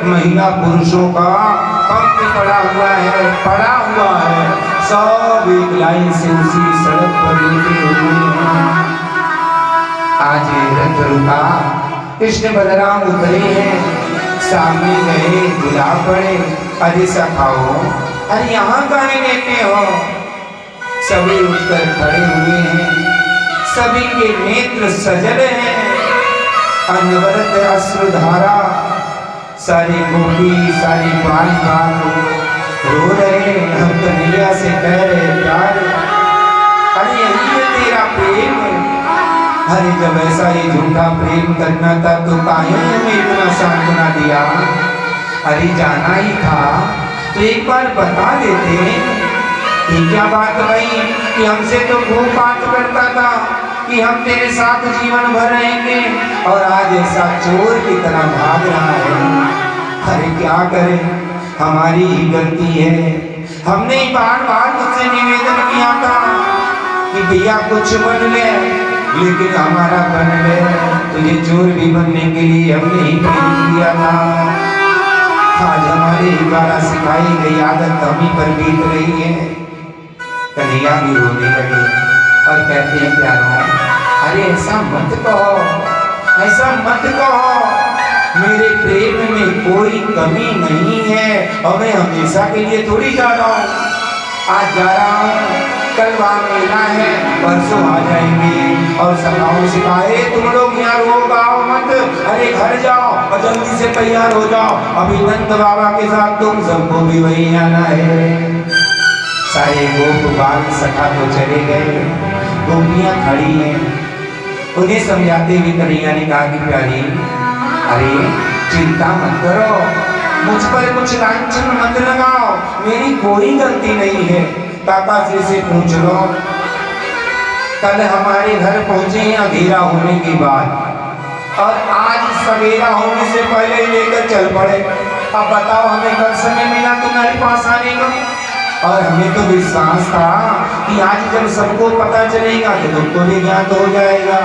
महिला पुरुषों का पंख पड़ा हुआ है, सब एक लाइन से उसी सड़क पर लेटे हुए हैं। आज रथ रुका, कृष्ण बलराम उतरे हैं, सामने गए, बुला पड़े, अरे सखाओ, अरे यहाँ काहे लेटे हो? सभी उठकर खड़े हुए हैं, सभी के नेत्र सजल हैं, अनवरत अश्रुधारा, सारी गोपी सारी बाल रो रहे हैं। हम कन्हैया से कह रहे प्यार, अरे यही है तेरा प्रेम। अरे जब ऐसा ही झूठा प्रेम करना था तो काहे हमें इतना सांत्वना दिया? अरे जाना ही था तो एक बार बता देते कि क्या बात भाई कि हमसे तो वो बात करता था कि हम तेरे साथ जीवन भर रहेंगे, और आज ऐसा चोर की तरह भाग रहा है। अरे क्या करें, हमारी ही गलती है। हमने ही बार बार तुझसे निवेदन किया था कि भैया कुछ बन ले, लेकिन हमारा बन ले, तुझे चोर भी बनने के लिए हमने ही प्रेरित किया था। आज हमारे द्वारा सिखाई गई आदत हम ही पर बीत रही है। कन्हैया भी रोने लगे और कहते हैं प्यारों, अरे ऐसा मत कहो, ऐसा मत कहो, मेरे प्रेम में कोई कमी नहीं है, और मैं हमेशा के लिए थोड़ी जा रहा हूँ। आज जा रहा हूँ, कल वहाँ मेला है, परसों आ जाएंगे। और सखाओं से कहा, तुम लोग यहाँ रो गाओ मत, अरे घर जाओ और जल्दी से तैयार हो जाओ, अभी नंद बाबा के साथ तुम सबको भी वही आना है। सारे गोप बाल सखा तो चले गए, गोपियां खड़ी हैं, उन्हें समझाते हुए कन्हैया ने कहा कि प्यारी, अरे चिंता मत करो, मुझ पर कुछ लांछन मत लगाओ, मेरी कोई गलती नहीं है। काका जी से पूछ लो, कल हमारे घर पहुंचे हैं अंधेरा होने के बाद, और आज सवेरा होने से पहले ही लेकर चल पड़े। अब बताओ हमें कल समय मिला तुम्हारे पास आने का, और हमें तो विश्वास था कि आज जब सबको पता चलेगा तो तुमको भी ज्ञात हो जाएगा,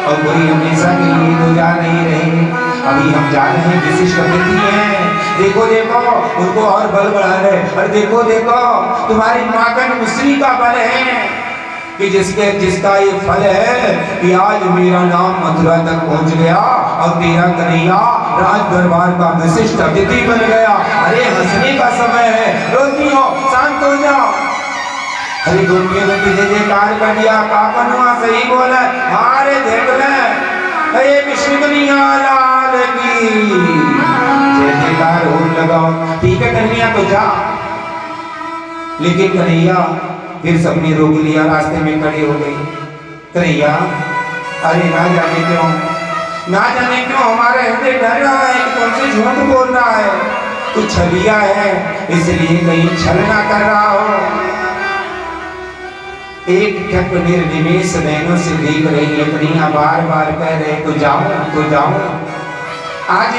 और कोई हमेशा के लिए तो जा नहीं रहे। अभी हम जा रहे हैं, विशिष्ट अतिथि हैं, देखो देखो उनको और बल बढ़ा रहे, और देखो देखो तुम्हारी माखन मिश्री का बल है कि जिसका ये फल है कि आज मेरा नाम मथुरा तक पहुंच गया और तेरा कन्हैया राज दरबार का विशिष्ट अतिथि बन गया। अरे हंसने का समय है, रोती हो, शांत हो जाओ। अरे गोपियों ने पीछे जयकार कर दिया, काकनुआ सही बोला, अरे देख ले, अरे कृष्ण कन्हैया लाल की जय जयकार हो लगाओ। ठीक है कन्हैया तो जा, लेकिन कन्हैया फिर सबने रोक लिया, रास्ते में खड़े हो गए। कन्हैया, अरे ना जाने क्यों हमारे हृदय डर रहा है कि तुमसे झूठ बोल रहा है, तू छलिया है, इसलिए कहीं छल ना कर रहा हो। एक टक निर्निमेष नैनों से देख रही है कन्हैया, बार बार कह रहे तो जाऊं। आज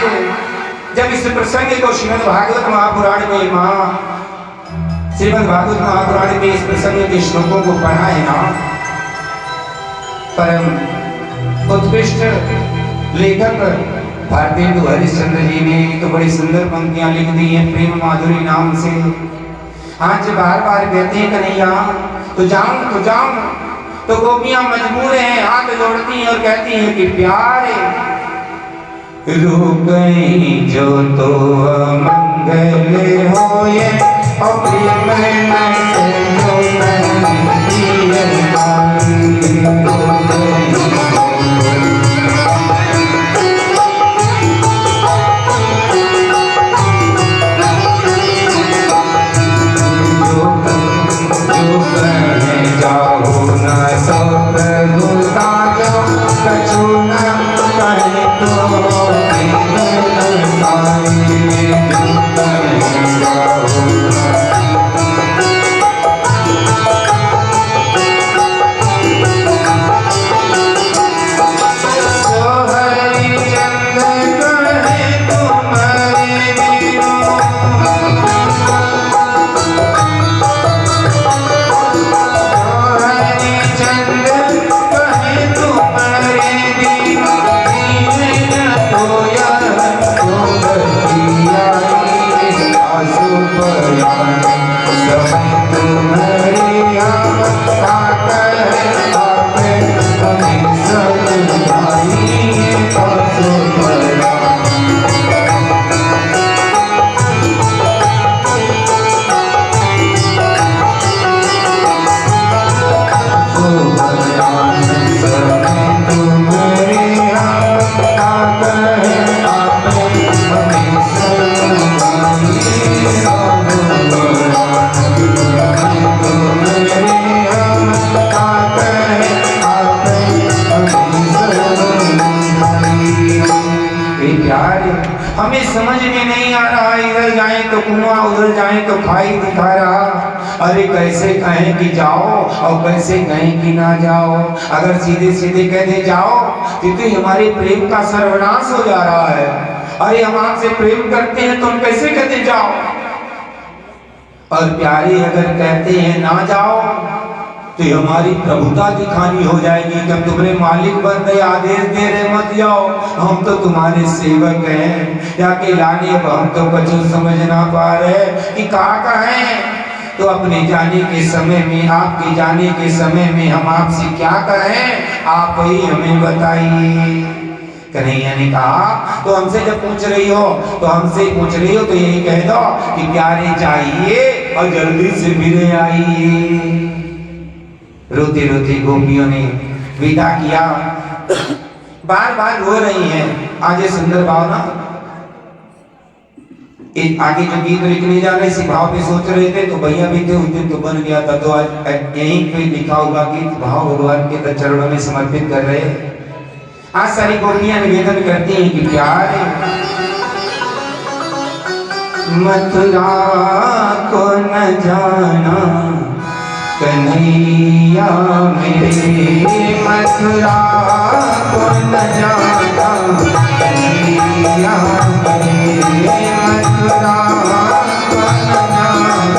जब इस प्रसंग को श्रीमद् भागवत महापुराण में इस प्रसंग के श्लोकों को पढ़ा है ना, परम उत्कृष्ट लेखक भारतेंदु हरिश्चंद्र जी ने तो बड़ी सुंदर पंक्तियां लिख दी हैं प्रेम माधुरी नाम से। आज बार बार कहते हैं कन्हैया तो जाऊं, तो गोपियां मजबूर हैं, हाथ जोड़ती हैं और कहती हैं कि प्यारे रुक गई जो तो मंगल होए, और प्रेम कछु न कहे तो हमें समझ में नहीं आ रहा, इधर जाए तो कुआं, उधर जाए तो खाई दिखा रहा। अरे कैसे कहें कि जाओ और कैसे कहें कि ना जाओ। अगर सीधे सीधे कहते जाओ तो हमारे प्रेम का सर्वनाश हो जा रहा है। अरे हम आपसे प्रेम करते हैं तो हम कैसे कहते जाओ, और प्यारे अगर कहते हैं ना जाओ तो हमारी प्रभुता दिखानी हो जाएगी कि हम तुम्हारे मालिक बन गए, आदेश दे रहे मत जाओ, हम तो तुम्हारे सेवक हैं। या के लाने हम तो कुछ समझ ना पा रहे कि कहाँ कहें। तो अपने जाने के समय में, आपके जाने के समय में हम आपसे क्या कहें, आप ही हमें बताइए। कन्हैया ने कहा तो हमसे जब पूछ रही हो तो हमसे पूछ रही हो तो यही कह दो कि प्यारे जाइए और जल्दी से फिर आइए। रोती रोती गोपियों ने विदा किया, बार बार रो रही हैं। आगे सुंदर भावना, एक आगे जो गीत लिखने जा रहे इसी भाव पे सोच रहे थे, तो भैया भी थे उस दिन तो बन गया था। तो आज यहीं पे लिखा होगा गीत भाव भगवान के चरणों में समर्पित कर रहे। आज सारी गोपियां निवेदन करती हैं कि प्यारे मथुरा को न जाना कन्हैया मेरे, मथुरा को न जाना कन्हैया मेरे, मथुरा को न जाना।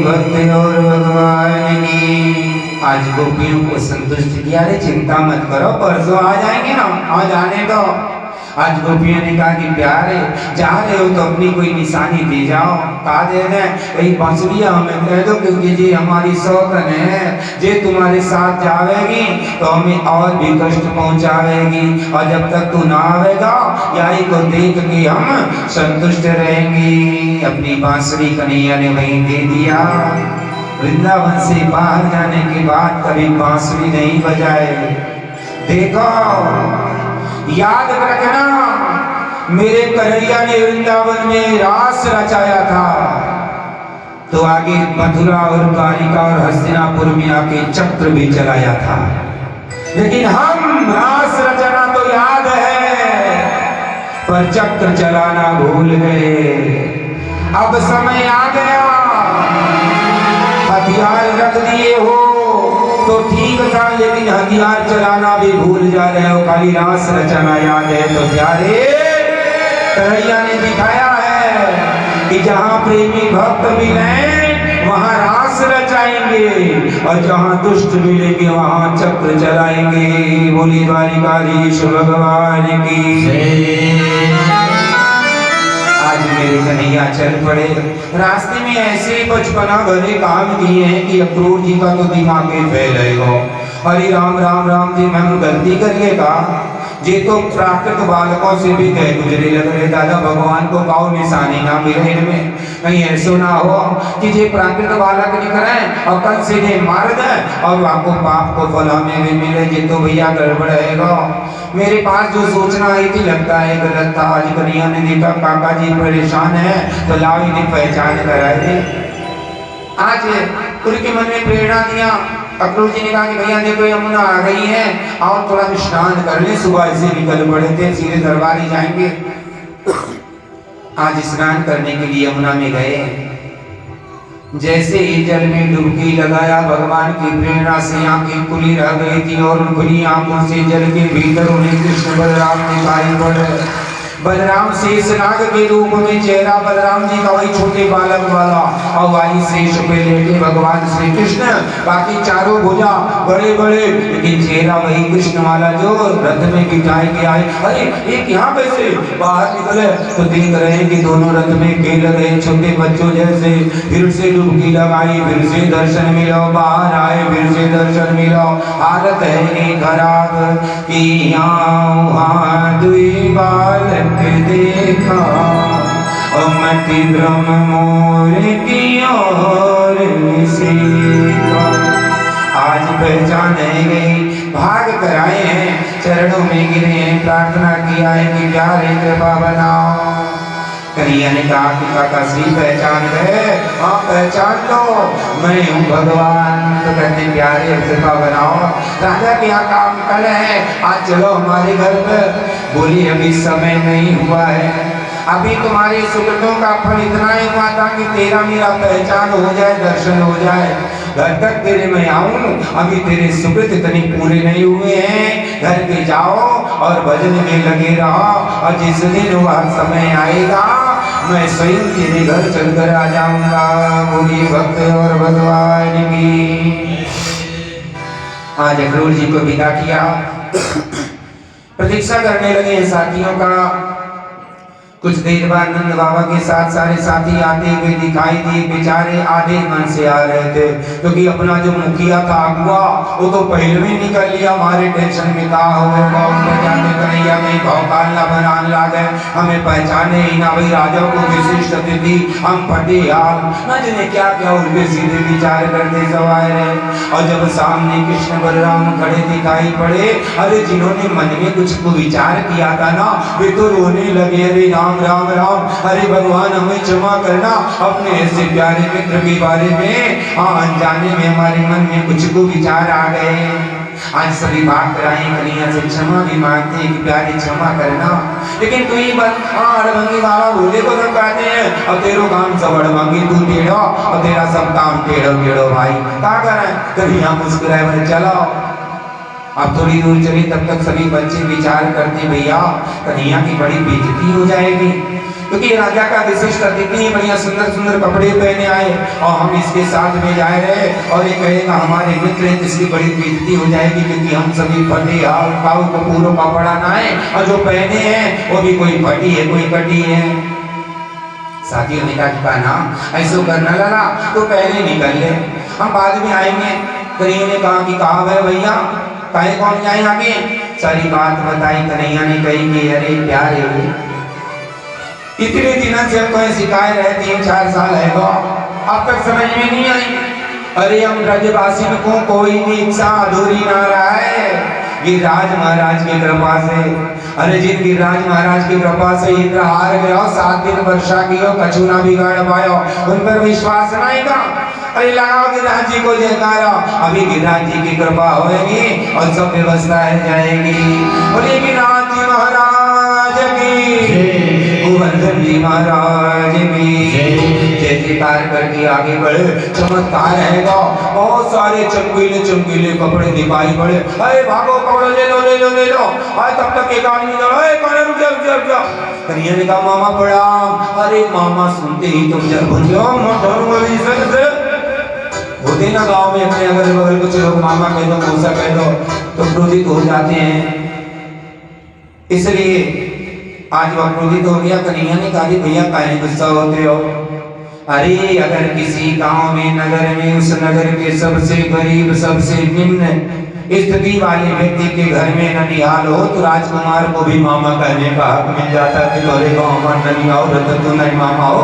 भक्त और भगवान की। आज गोपियों को संतुष्ट किया, अरे चिंता मत करो, परसों आ जाएंगे ना, आज आने दो। आज गोपियों ने कहा कि प्यारे जा रहे हो तो अपनी कोई निशानी दे जाओ। कहा दे दें, वही बांसुरिया हमें कह दो, क्योंकि ये हमारी सौतन है, जे तुम्हारे साथ जावेगी तो हमें और भी कष्ट पहुंचावेगी, और जब तक तू ना आवेगा यही को देख के हम संतुष्ट रहेंगे। अपनी बांसुरी कन्हैया ने वहीं दे दिया। वृंदावन से बाहर जाने के बाद कभी बांसुरी नहीं बजाए। देखो याद रखना, मेरे कन्हैया ने वृंदावन में रास रचाया था, तो आगे मथुरा और द्वारिका और हस्तिनापुर में आके चक्र भी चलाया था। लेकिन हम रास रचना तो याद है, पर चक्र चलाना भूल गए। अब समय आ गया, हथियार रख दिए हो तो ठीक था, लेकिन हथियार चलाना भी भूल जा रहे हो, खाली रास रचना याद है। तो प्यारे कन्हैया ने दिखाया है कि जहां प्रेमी भक्त मिले वहां रास रचाएंगे, और जहां दुष्ट मिलेंगे वहां चक्र चलाएंगे। बोली द्वारिकाधीश भगवान की। आज मेरे कन्हैया चल पड़े, रास्ते में ऐसे बचपना भरे काम किए हैं कि अक्रूर जी का तो दिमाग में फैलेगा। हरि राम राम राम जी, मैं गलती करिएगा, ये तो प्राकृत बालकों से भी गए गुजरे लग रहे। दादा भगवान को गाँव निशानी ना मिले इनमें, कहीं ऐसा ना हो कि ये प्राकृत बालक निकले और कल से ये मार दे और आपको पाप को फल हमें भी मिले। ये तो भैया गड़बड़ रहेगा। मेरे पास जो सूचना आई थी लगता है गलत था। आज कन्हैया ने देखा काका जी परेशान है, तो लाओ इन्हें पहचान कराए थे। आज उनके मन में प्रेरणा दिया। अक्रूर जी ने कहा कि भैया देखो यमुना आ गई है, और थोड़ा स्नान कर ले, सुबह से निकल पड़े थे, सीधे दरबार ही जाएंगे। आज स्नान करने के लिए यमुना में गए। जैसे ही जल में डुबकी लगाया, भगवान की प्रेरणा से आंखें खुली रह गई थी, और खुली आंखों से जल के भीतर उन्हें कृष्ण बलराम दिखाई पड़े। बलराम शेषनाग के रूप में, चेहरा बलराम जी का वही छोटे बालक वाला, और वही शेष पे लेटे भगवान श्री कृष्ण, बाकी चारों भुजा बड़े बड़े, लेकिन चेहरा वही कृष्ण वाला जो रथ में बिठाए के आए। अरे एक यहाँ कैसे बाहर निकले तो देख रहे हैं कि दोनों रथ में खेल रहे छोटे बच्चों जैसे। फिर से डुबकी लगाई, फिर से दर्शन मिलो, बाहर आए फिर से दर्शन मिलो। हालत है खराब कि यहाँ दुई बालक देखा, मति भ्रम मोर की ओर सीखा। आज पहचाने गई, भाग कर आए हैं, चरणों में गिरे हैं, प्रार्थना किया है कि प्यारे कृपा बनाओ। कन्हैया ने कहा कि काका श्री पहचान गए? हाँ पहचान लो, मैं हूँ भगवान। तो कहते प्यारे कृपा बनाओ, राजा के यहाँ काम कल है, आज चलो हमारे घर पर। बोली अभी समय नहीं हुआ है, अभी तुम्हारे सुकृतों का फल इतना ही हुआ था कि तेरा मेरा पहचान हो जाए, दर्शन हो जाए। घर तक तेरे मैं आऊं, अभी तेरे सुकृत इतने पूरे नहीं हुए हैं। घर के जाओ और भजन में लगे रहो, और जिस दिन वह समय आएगा मैं स्वयं तेरे घर चलकर आ जाऊंगा। बोली भक्त और भगवान की। आज अक्रूर जी को विदा किया, प्रतीक्षा करने लगे साथियों का। कुछ देर बाद नंद बाबा के साथ सारे साथी आते हुए दिखाई दिए। बेचारे आधे मन से आ रहे थे, क्योंकि अपना जो मुखिया था अगुआ वो तो पहले ही निकल लिया। हमारे टेंशन में कहा हुए कन्हैया में भौकाल ना बनाने लगे, हमें पहचाने ही ना। भाई राजा को विशिष्ट अतिथि, हम फटे हाल, न जाने क्या क्या उल्टे सीधे विचार करते सवाए रहे। और जब सामने कृष्ण बलराम खड़े दिखाई पड़े, अरे जिन्होंने मन में कुछ को विचार किया था ना, वे तो रोने लगे। अरे राम राम राम, अरे भगवान हमें क्षमा करना, अपने ऐसे प्यारे मित्र के बारे में अनजाने में हमारे मन में कुछ को विचार आ गए। आज सभी बात कराए, कन्हैया से क्षमा भी मांगते हैं कि प्यारे क्षमा करना। लेकिन तू ही अड़भंगी बाबा बोले को सब कहते हैं, और तेरो काम सब अड़भंगी, तू टेढ़ो और तेरा सब काम टेढ़ो टेढ़ो। भाई क्या करें? कन्हैया मुस्कुराए बोले चलो। अब थोड़ी दूर चली, तब तक सभी बच्चे विचार करते भैया कन्हैया की बड़ी बेइज्जती हो जाएगी। क्योंकि राजा का विशिष्ट अतिथि बढ़िया सुंदर सुंदर कपड़े पहने आए और हम इसके साथ में जा रहे और ये कहेगा हमारे मित्र हैं, इसकी बड़ी बेइज्जती हो जाएगी क्योंकि हम सभी फटे काऊ कपूरों का कपड़ा ना है और जो पहने हैं वो भी कोई फटी है कोई कटी है। साथियों ने कहा ना ऐसा करना लगा तो पहले निकल ले, हम बाद में आएंगे। कन्हैया ने कहा कि कहा है भैया काहे कौन जाए आगे। सारी बात बताई कन्हैया ने कही कि अरे प्यारे इतने दिनों से हम तो सिखाए रहे 3-4 साल है वो अब तक समझ में नहीं आई। अरे हम ब्रजवासी को कोई भी इच्छा अधूरी ना रहा है गिरिराज महाराज की कृपा से। अरे जिन गिरिराज महाराज की कृपा से इंद्रहार गया 7 दिन वर्षा की हो कछु ना बिगाड़ पायो उन पर विश्वास नहीं का। अरे लगाओ गिरिराज जी को जयकारा, अभी गिरिराज जी की कृपा होगी और सब व्यवस्था हो जाएगी। बोले गिरिराज जी महाराज की गोवर्धन जी महाराज की जय जयकार करके आगे बढ़े। चमत्कार रहेगा बहुत सारे चमकीले चमकीले कपड़े दिखाई पड़े। अरे भागो कपड़े ले लो ले लो ले लो। आज तब तक एक आदमी रुक जा। कन्हैया ने कहा मामा प्रणाम। अरे मामा सुनते ही तुम जब होते ना गांव में अपने अगल बगल कुछ लोग मामा कह दो मौसा कह दो तो क्रोधित हो जाते हैं। इसलिए आज वह क्रोधित हो गया। कन्हैया ने कहा भैया काहे गुस्सा होते हो। अरे अगर किसी गांव में नगर में उस नगर के सबसे गरीब सबसे निम्न स्थिति वाले व्यक्ति के घर में ननिहाल हो तो राजकुमार को भी मामा कहने का हक मिल जाता कि तोरे गाँव में ननिहाल हो तो नहीं मामा हो।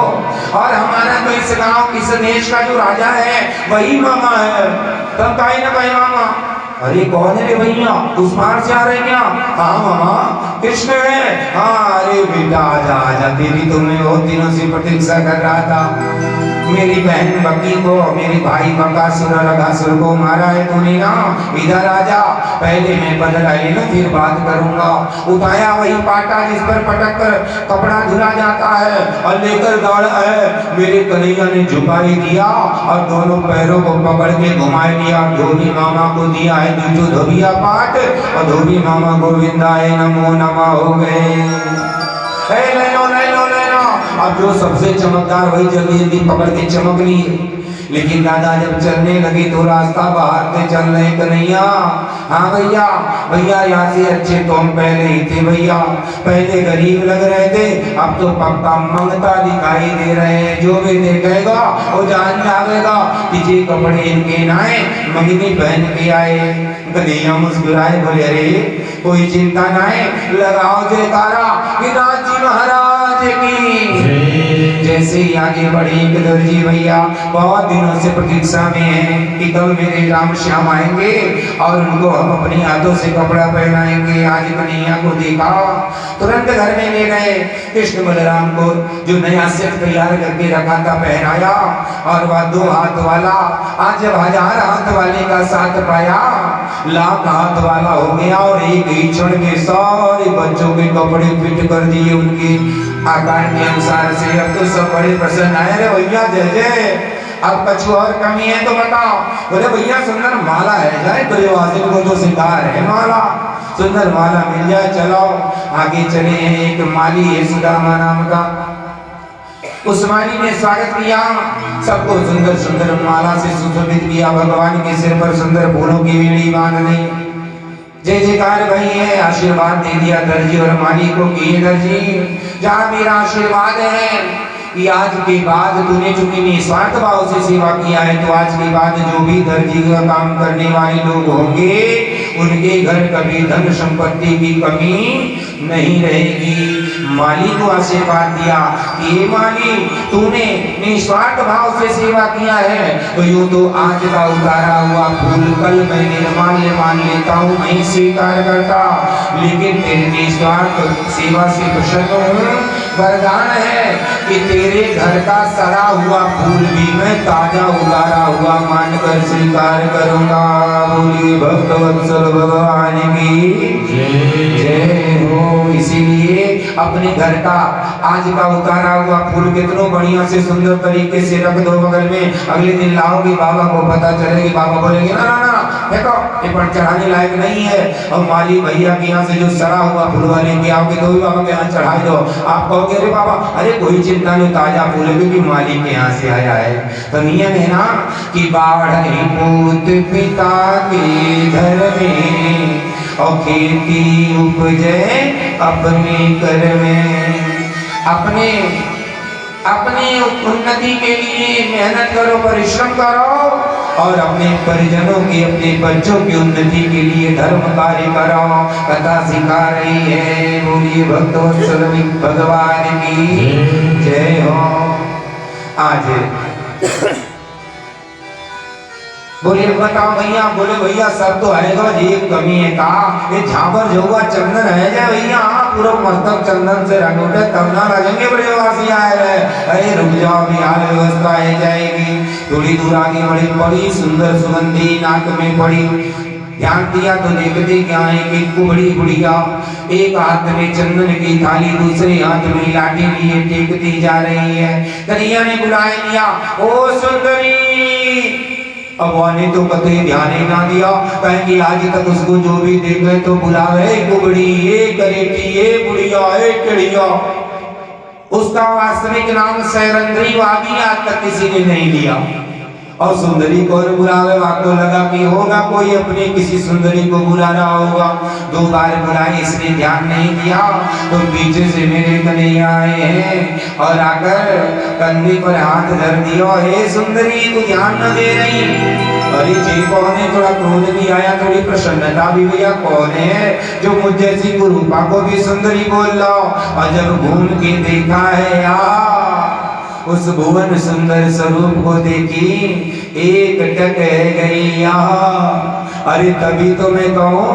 और हमारा तो इस गांव इस देश का जो राजा है वही मामा है। तब काहे ना कहे मामा। अरे कौन है भैया उस पार से आ रहे क्या। हाँ मामा कृष्ण है। हाँ अरे बेटा आजा आजा तेरी तो मैं बहुत दिनों से प्रतीक्षा कर रहा था। मेरी बहन बकी को मेरे भाई बकासुर और अघासुर को मारा है तूने ना। इधर आजा पहले मैं बदला ले लूं फिर बात करूंगा। उठाया वही पाटा जिस पर पटक कर कपड़ा धुला जाता है और लेकर दौड़ा है। मेरे कन्हैया ने झुका ही दिया और दोनों पैरों को पकड़ के घुमा दिया। धोबी मामा को दिया है दूजो धोबिया पाठ और धोबी मामा गोविंदाय नमो नमः हो गए। ले लो ले लो ले लो। अब जो सबसे चमकदार वही जल्दी जल्दी पकड़ के चमक ली। लेकिन दादा जब चलने लगे तो रास्ता बाहर से चल रहे कन्हैया। हाँ भैया भैया यहाँ से अच्छे तो हम पहले ही थे भैया। पहले गरीब लग रहे थे अब तो पक्का मंगता दिखाई दे रहे हैं। जो भी देखेगा वो जान जाएगा कि ये कपड़े इनके नाए मंगनी पहन के आए। कन्हैया मुस्कुराए बोले अरे कोई चिंता नाए लगाओ जयकारा गिरिराज जी महाराज की। जैसे ही आगे बढ़े दर्जी भैया बहुत दिनों से प्रतीक्षा में है कि कब मेरे राम श्याम आएंगे और उनको हम अपने हाथों से कपड़ा पहनाएंगे। आज कन्हैया को देखा तुरंत घर में ले गए। कृष्ण बलराम को जो नया सेट तैयार करके रखा था पहनाया और वह 2 हाथ वाला आज जब 1000 हाथ वाले का साथ पाया लाख हाथ वाला हो गया और एक ही क्षण के सारे बच्चों के कपड़े फिट कर दिए उनके आकार के अनुसार से। अब तो सब बड़े प्रसन्न आए। रे भैया जय जय अब कछु और कमी है तो बताओ। बोले भैया सुंदर माला है जाए ब्रजवासियों को तो सिंगार है माला सुंदर माला मिल जाए। चलो आगे चले हैं। एक माली है सुदामा नाम का। उस माली ने स्वागत किया सबको सुंदर सुंदर माला से सुशोभित किया। भगवान के सिर पर सुंदर फूलों की बेड़ी बांध दी। जय जयकार भाई है आशीर्वाद दे दिया दर्जी और माली को कि दर्जी जहाँ मेरा आशीर्वाद है कि आज के बाद तूने चूंकि निस्वार्थ भाव से सेवा किया है तो आज के बाद जो भी दर्जी का काम करने वाले लोग होंगे उनके घर कभी धन संपत्ति की कमी नहीं रहेगी। माली को आशीर्वाद दिया कि माली तूने निस्वार्थ भाव से सेवा किया है तो यूं तो आज का उतारा हुआ फूल कल मैं निर्माल्य मान लेता हूँ नहीं स्वीकार करता लेकिन तेरे निस्वार्थ सेवा से प्रसन्न हूँ। वरदान है कि तेरे घर का सड़ा हुआ फूल भी मैं ताजा उतारा हुआ मानकर स्वीकार करूंगा। बोलिए भक्त वत्सल भगवान की जय हो। इसीलिए अपने घर का आज का उतारा हुआ फूल कितनों बढ़िया से सुंदर तरीके से रख दो बगल में। अगले दिन लाओगे, बाबा को पता चलेगी, बाबा बोलेंगे ना ना ना देखो ये पर चढ़ाने लायक नहीं है। और माली भैया के यहाँ से जो सड़ा हुआ फूलवा लेके आओगे तो भी बाबा के यहाँ चढ़ा दो। आप कहोगे अरे बाबा अरे कोई चिंता नहीं, ताजा फूल है क्योंकि माली के यहाँ से आया है। तो नियम है ना कि बाढ़ पूत पिता के घर में और खेती उपजे अपने कर में। अपने उन्नति के लिए मेहनत करो, परिश्रम करो और अपने परिजनों की, अपने बच्चों की उन्नति के लिए धर्म कार्य करो। कथा सिखा रही है। बोलिए भक्तवत्सल भगवान की जय हो। आज बोले बताओ भैया, बोले भैया सब तो है एक कमी है का ये झापर जोगा चंदन है जा भैया, पूरा मस्तक चंदन से रंग उठे तब ना लगेंगे बड़े वासी आए रहे। अरे रुक जाओ बिहार व्यवस्था है जाएगी। थोड़ी दूर आगे बड़ी बड़ी सुंदर सुगंधी नाक में पड़ी, ध्यान दिया तो देखते क्या है कि कुबड़ी बुढ़िया एक हाथ में चंदन की थाली दूसरे हाथ में लाठी लिए टेकती जा रही है। कन्हैया ने बुलाए लिया, ओ सुंदरी। अब वाने तो कतई ध्यान ही ना दिया, कहेंगे आज तक उसको जो भी देखे तो बुलावे कुबड़ी, ये करेटी, ये बुढ़िया, ये चिड़िया। उसका वास्तविक नाम सैरंद्री वागी आज तक किसी ने नहीं लिया। और सुंदरी को बुलावे, आपको लगा कि होगा कोई अपनी किसी सुंदरी को बुला रहा होगा। 2 बार बुलाए, इसने ध्यान नहीं दिया तो पीछे से मेरे कन्हैया आए हैं और आकर कंधे पर हाथ धर दिया। हे सुंदरी तू ध्यान न दे रही। अरे जी कौन है? थोड़ा क्रोध भी आया, थोड़ी प्रसन्नता भी भैया। कौन है जो मुझ जैसी कुरूपा को भी सुंदरी बोल रहा? और जब घूम के देखा है यार उस भुवन सुंदर स्वरूप को देखी, एक टक गई यहाँ। अरे तभी तो मैं कहूँ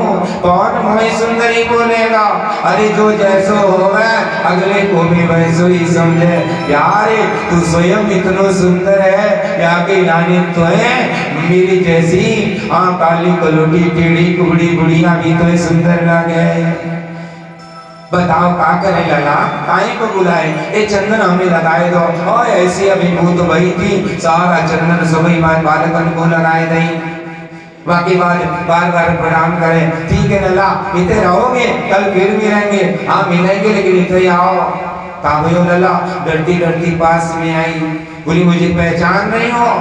कौन मोहि सुंदरी बोलेगा? अरे जो जैसो होवे अगले को भी वैसो ही समझे। यार तू स्वयं इतना सुंदर है, या के लाने तो है मेरी जैसी काली कलोटी टेढ़ी कुबड़ी बुढ़िया भी तो सुंदर लगे। बताओ का करे लला, काहे को बुलाए? ये चंदन हमें लगाए दो। और ऐसी अभिभूत भई थी, सारा चंदन सुबह बाद बालकन को लगाए दई। बाकी बार बार प्रणाम करें, ठीक है लला इतने रहोगे, कल फिर मिलेंगे। हाँ मिलेंगे लेकिन इतने आओ। काबो लला डरती डरती पास में आई, बोली मुझे पहचान नहीं हो?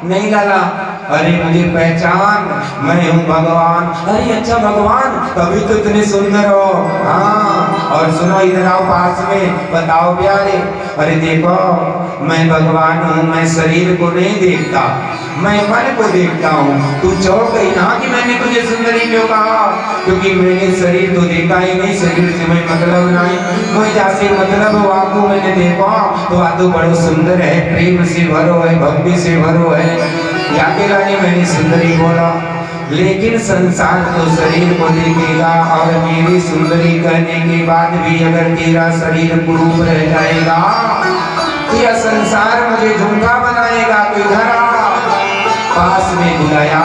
नहीं लाला। अरे मुझे पहचान, मैं हूँ भगवान। अरे अच्छा भगवान, तभी तो इतने सुंदर हो। हाँ और सुनो इधर आओ पास में, बताओ प्यारे। अरे देखो मैं भगवान हूँ, मैं शरीर को नहीं देखता, मैं मन को देखता हूँ। तू चौंक गई ना कि मैंने तुझे सुंदरी क्यों कहा? क्योंकि मैंने शरीर तो देखा ही नहीं, शरीर से मैं मतलब नहीं। कोई जैसे मतलब आपको मैंने देखा तो आ तो बड़ो सुंदर है, प्रेम से भरो है, भक्ति से भरो है। या के लाने मैंने सुंदरी बोला, लेकिन संसार तो शरीर को देखेगा और मेरी सुंदरी कहने के बाद भी अगर तेरा शरीर कुरूप रह जाएगा तो यह संसार मुझे झूठा बनाएगा। तो इधर पास में बुलाया,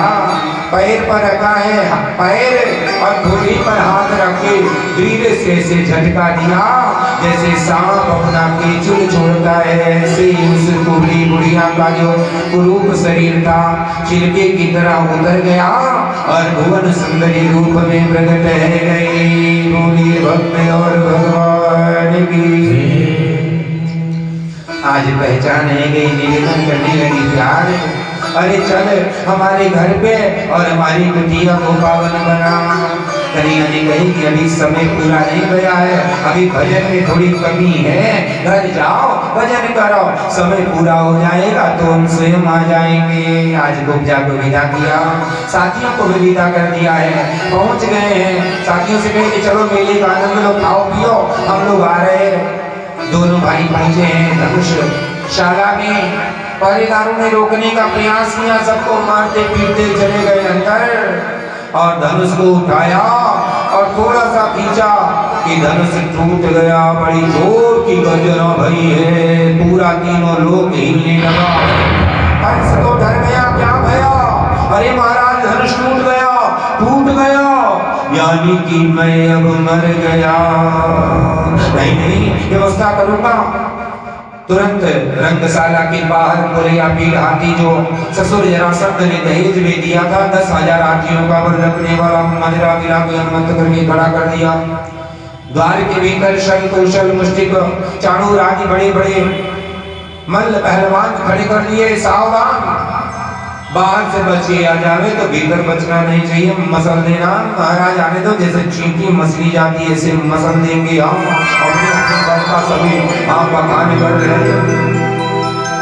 पैर पर रखा है पैर और घोड़ी पर हाथ रखे धीरे से झटका दिया। जैसे सांप अपना केचुल छोड़ता है, ऐसे ही उस कुबड़ी बुढ़िया का जो कुरूप शरीर था छिलके की तरह उतर गया और भुवन सुंदरी रूप में प्रकट है गई। बोलिए भक्त और भगवान की। आज पहचान है गई, निवेदन करने लगी प्यार। अरे चल हमारे घर पे और हमारी कुटिया को पावन बना। कन्हैया ने कही कि अभी समय पूरा नहीं गया है, अभी भजन में थोड़ी कमी है, घर जाओ भजन करो, समय पूरा हो जाएगा तो हम स्वयं आ जाएंगे। आज गुब्जा को विदा किया, साथियों को भी विदा कर दिया है, पहुंच गए हैं। साथियों से कहे कि चलो मेले का आनंद लो, खाओ पियो, हम लोग आ रहे हैं। दोनों भाई पहुंचे हैं धनुषशाला में। पहरेदारों ने रोकने का प्रयास किया, सबको मारते पीटते चले गए अंदर और धनुष को उठाया और थोड़ा सा खींचा कि धनुष टूट गया। बड़ी जोर की गर्जना भई है, पूरा तीनों लोग हिलने लगा। हंस तो डर गया, क्या भया? अरे महाराज धनुष टूट गया, टूट गया। यानी कि मैं अब मर गया। नहीं, व्यवस्था करूंगा। तुरंत रंगशाला के बाहर गोलिया पीर हाथी जो ससुर जरासंध ने दहेज में दिया था, 10,000 हाथियों का बल रखने वाला मजरा गिरा के अनुमत करके खड़ा कर दिया। द्वार के भीतर शल कौशल मुष्टिक चाणूर आदि बड़े बड़े मल्ल पहलवान खड़े कर दिए। सावधान, बाहर से बचे आ जावे तो भीतर बचना नहीं चाहिए। मसल देना महाराज, आने दो। जैसे चींटी मछली जाती है ऐसे मसल देंगे हम अपने घर का सभी आप बखाने कर रहे हैं।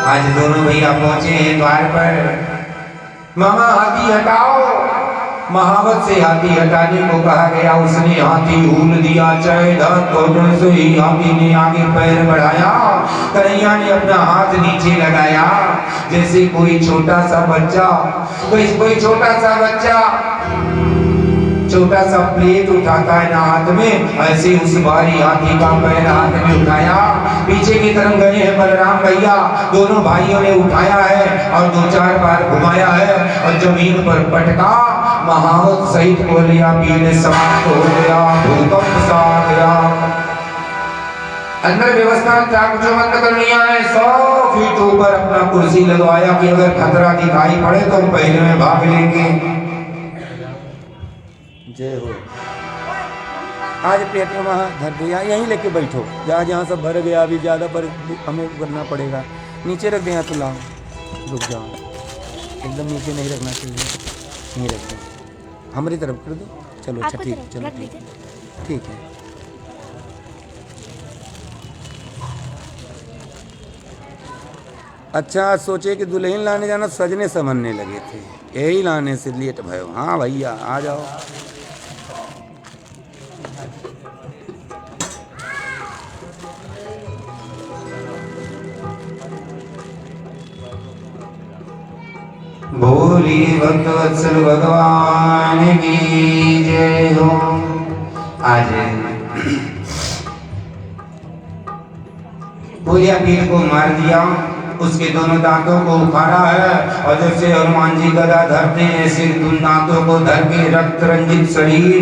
आज दोनों भैया पहुंचे हैं द्वार पर। मामा हाथी हटाओ। महावत से हाथी हटाने को कहा गया, उसने हाथी हूल दिया। चाहे धड़ से ही हाथी ने आगे पैर बढ़ाया। कन्हैया ने अपना हाथ नीचे लगाया जैसे कोई छोटा सा बच्चा, कोई छोटा सा बच्चा छोटा सा प्लेट उठाता है ना हाथ में, ऐसे उस भारी हाथी का पैर हाथ में उठाया। पीछे की तरफ गए हैं बलराम भैया। दोनों भाइयों ने उठाया है और 2-4 बार घुमाया है और जमीन पर पटका। महावत सहित गोलियां पीने समाप्त हो गया। भूकंप सा आ गया। अंदर व्यवस्था चाकचौबंद करनी है। 100 फीट ऊपर अपना कुर्सी लगवाया कि अगर खतरा दिखाई पड़े तो पहले में भाग लेंगे। जय हो। आज पेट में वहाँ धर दिया, यहीं लेके बैठो। जहाँ सब भर गया, अभी ज़्यादा पर हमें करना पड़ेगा। नीचे रख दें तो लाओ, रुक जाओ। एकदम नीचे नहीं रखना चाहिए, नहीं रख दो। हमारी तरफ कर दो। चलो अच्छा ठीक, चलो ठीक है। अच्छा, सोचे कि दुल्हन लाने जाना, सजने समझने लगे थे, यही लाने से लेट भयो। हाँ भैया आ जाओ। भोली भक्तवत्सल भगवान की जय हो। आज गोलिया पीर को मार दिया, उसके दोनों दांतों को उखाड़ा है और जैसे हनुमान जी गदा धरते हैं ऐसे उन दांतों को धर के रक्त रंजित शरीर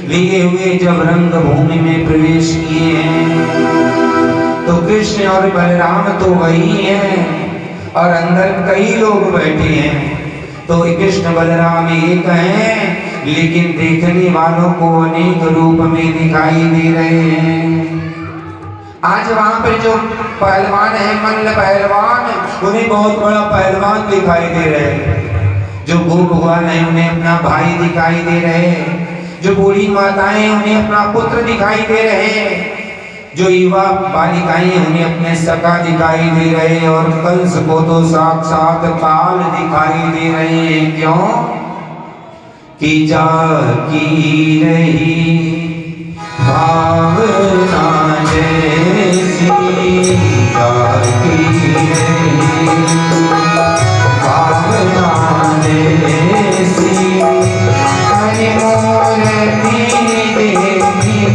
लिए हुए जब रंग भूमि में प्रवेश किए हैं तो कृष्ण और बलराम तो वही हैं और अंदर कई लोग बैठे हैं। तो कृष्ण बलराम एक हैं लेकिन देखने वालों को अनेक रूप में दिखाई दे रहे हैं। आज वहां पर जो पहलवान है, मल्ल पहलवान, उन्हें बहुत बड़ा पहलवान दिखाई दे रहे हैं। जो गोप भगवान है उन्हें अपना भाई दिखाई दे रहे हैं। जो बूढ़ी माताएं उन्हें अपना पुत्र दिखाई दे रहे हैं। जो युवा बालिकाएं उन्हें अपने सखा दिखाई दे रहे हैं और कंस को तो साक्षात काल दिखाई दे रहे हैं। क्यों कि जाकी रही भावना जैसी, जाकी रही भावना जैसी, हरि मूर्ति देखी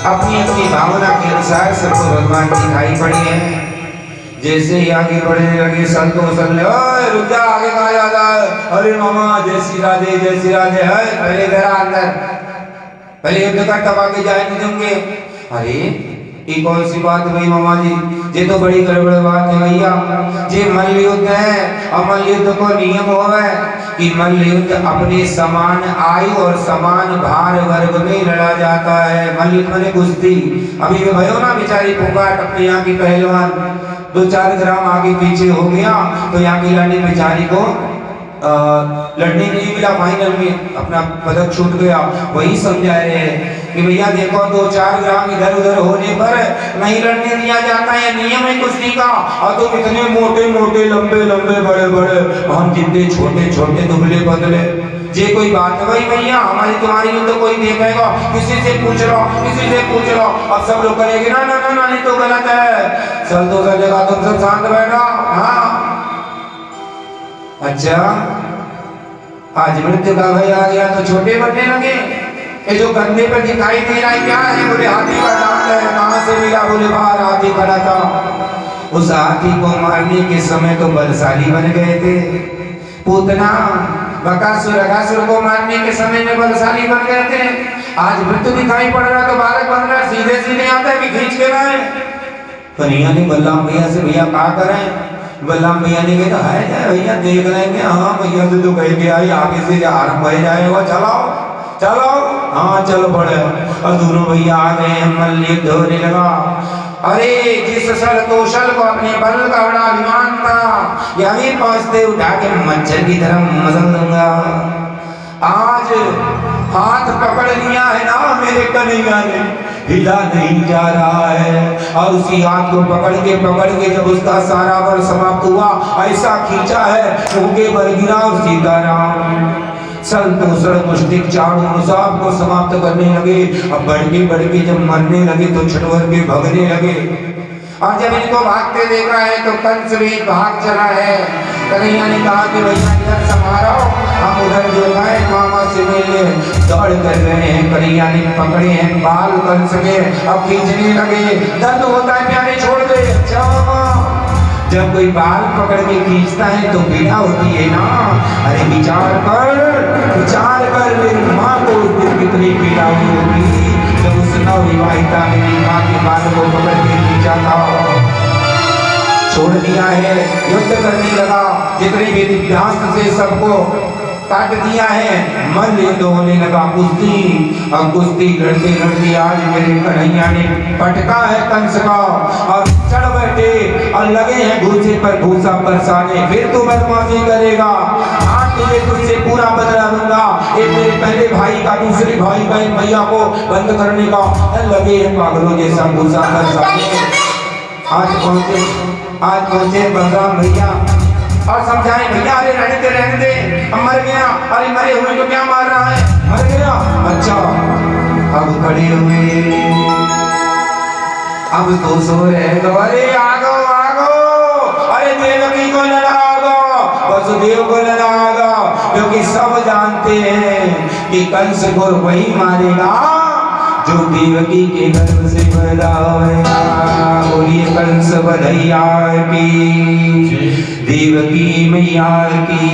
अपनी अपनी भावना के अनुसार सबको भगवान दिखाई पड़ी है। जैसे ही आगे बढ़ने लगे संतोष रुक जा, आगे कहा जाता है। अरे मामा जय श्री राधे जय श्री राधे है, पहले जरा अंदर, पहले युद्ध कर तब आगे जाए नहीं दूंगे। अरे ये कौन सी बात हुई मामा जी? ये तो बड़ी गड़बड़ बात है भैया। ये मल्ल युद्ध है और मल्ल युद्ध को नियम होवे कि मल्ल युद्ध अपने समान आयु और समान भार वर्ग में लड़ा जाता है। मल्ल युद्ध माने कुश्ती। अभी वे भयो ना बेचारी पुकार अपने यहाँ की पहलवान 2-4 ग्राम आगे पीछे हो गया तो यहाँ की रानी बेचारी को लड़ने नहीं मिला, फाइनल में अपना पदक छूट गया। वही समझा रहे हैं कि भैया देखो 2-4 ग्राम इधर उधर होने पर नहीं लड़ने दिया जाता है, नियम है कुश्ती का। और तुम इतने मोटे मोटे लंबे लंबे बड़े बड़े, हम जितने छोटे छोटे दुबले पतले, ये कोई बात है भाई भैया? हमारी तुम्हारी युद्ध कोई देखेगा? किसी से पूछ लो, किसी से पूछ लो। अब सब लोग कहेंगे ना ना ना नहीं तो गलत है। चल तो चलेगा, तुम सब शांत बैठो। हाँ अच्छा, आज मृत्यु का भय आ गया तो छोटे बनने लगे। ये जो कंधे पर दिखाई दे रहा है क्या है? बोले हाथी का दांत है। कहां से मिला? बोले बाहर हाथी खड़ा था। उस हाथी को मारने के समय तो बलशाली बन गए थे। पूतना बकासुर को मारने के समय में बलशाली बन गए थे। आज मृत्यु दिखाई पड़ रहा तो बालक बन रहा, सीधे सीधे आता है कि खींच के लाए। कन्हैया ने बलराम भैया से भैया क्या करें? बलराम भैया ने कहा है भैया देख लेंगे। हाँ भैया से तो कह के आई आगे से आरंभ हो जाएगा, चलाओ चलो। हाँ चलो पड़े। और दोनों भैया आ गए, मल्ल युद्ध होने लगा। अरे जिस सल कौशल को अपने बल का बड़ा अभिमान था, यही पहुंचते उठा के मच्छर की तरह मसल दूंगा। आज हाथ पकड़ लिया है ना मेरे कन्हैया ने, हिला नहीं जा रहा है। और उसी हाथ को पकड़ के जब उसका सारा बल समाप्त हुआ, ऐसा खींचा है मुंह पर गिरा और सीताराम सल दूसरा मुश्तिक चारों सब को समाप्त करने लगे। अब बढ़ के जब मरने लगे तो छटवर के भगने लगे। और जब इनको भागते देखा है तो कंस भी भाग चला है। कन्हैया ने कहा कि भैया इधर संभालो, हम उधर जो है मामा से मिलने दौड़ कर रहे हैं। कन्हैया ने पकड़े हैं बाल कंस के, अब खींचने लगे। दर्द होता है प्यारे, छोड़ दे। जब कोई बाल पकड़ के खींचता है तो पीड़ा होती है ना। अरे विचार कर मेरी माँ को उस दिन कितनी पीड़ा हुई होगी जब उस नवविवाहिता मेरी माँ के बाल को पकड़ के खींचा था। छोड़ दिया है, युद्ध करने लगा। जितने भी दिव्यास्त्र से सबको काट दिया है। मल्ल युद्ध होने लगा, कुश्ती। अब कुश्ती लड़ते लड़ते आज मेरे कन्हैया ने पटका है कंस का और चढ़ बैठे और लगे हैं भूसे पर भूसा बरसाने। फिर तू बदमाशी करेगा, आज तुझे तुझसे पूरा बदला दूंगा। एक मेरे पहले भाई का दूसरे भाई का एक भैया को बंद करने का लगे हैं पागलों जैसा भूसा बरसाने। आज पहुंचे बलराम भैया और समझाए भैया अरे रहने दे, हम मर गया। अरे मरे हुए तो क्या मार रहा है? मर गया। अच्छा अब खड़े हुए, अब तो सो रहे। अरे आगो अरे देवकी को लड़ाओ, वसुदेव को लड़ाओ, क्योंकि सब जानते हैं कि कंस को वही मारेगा जो देवकी के गर्भ से पैदा होगा। बोलिए कंस बधैया की, देवकी मैया की।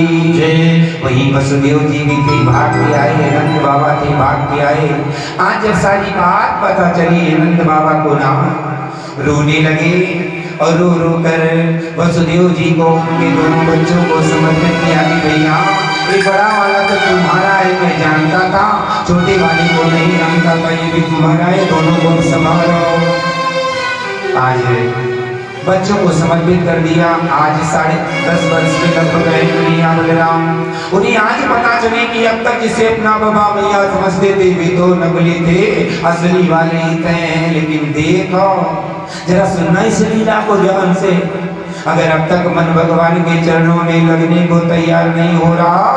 वही वसुदेव जी भी थे, भाग के आए। नंद बाबा थे, भाग के आए। आज जब सारी बात पता चली नंद बाबा को ना, रोने लगे और रो रो कर वसुदेव जी को उनके दोनों बच्चों को समर्पित किया कि भैया ये बड़ा वाला तो तुम्हारा है, मैं जानता था, छोटे वाले को नहीं जानता था, ये भी तुम्हारा है, दोनों को संभालो। आज बच्चों को समर्पित कर दिया। आज 10.5 वर्ष के लगभग कन्हैया बलराम। उन्हें आज पता चले कि अब तक जिसे अपना बाबा भैया समझते थे वे तो नकली थे, असली वाले ही थे। लेकिन देखो जरा सुनना इस लीला को ध्यान से। अगर अब तक मन भगवान के चरणों में लगने को तैयार नहीं हो रहा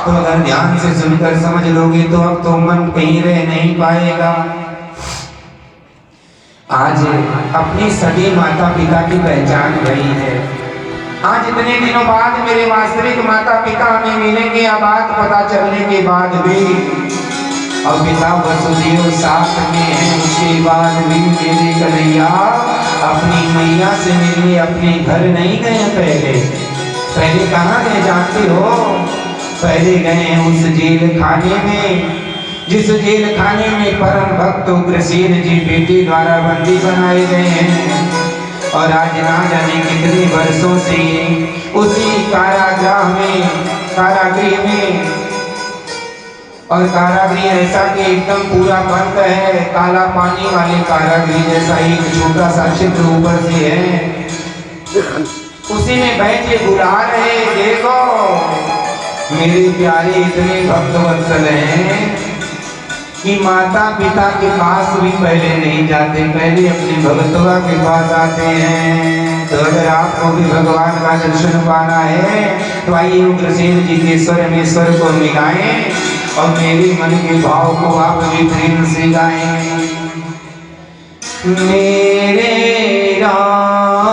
तो अगर ध्यान से सुनकर समझ लोगे तो अब तो मन कहीं रह नहीं पाएगा। आज अपनी सगे माता पिता की पहचान गई है। आज इतने दिनों बाद मेरे वास्तविक माता पिता हमें मिलेंगे। अब बात पता चलने के बाद भी अब पिता वसुदेव साथ में है, उसके बाद भी मेरे कन्हैया अपनी मैया से मिलने अपने घर नहीं गए। पहले कहाँ गए जानते हो? पहले गए उस जेल खाने में जिस जेल खाने में परम भक्त उग्रसेन जी बेटे द्वारा बंदी बनाए गए हैं और आज ना जाने कितने वर्षों से उसी कारागृह में और कारागृह ऐसा कि एकदम पूरा बंद है, काला पानी वाले कारागृह जैसा एक छोटा सा चित्र ऊपर से है। उसी में बैठे बुला रहे, देखो मेरे प्यारे इतने भक्तवत्सल हैं कि माता पिता के पास भी पहले नहीं जाते, पहले अपने भगतवा के पास आते हैं। तो अगर आपको भी भगवान का दर्शन पाना है तो आइए उग्रसेन जी के स्वर में स्वर को मिलाएं और मेरे मन के भाव को आप भी प्रेम से गाएं। मेरे राम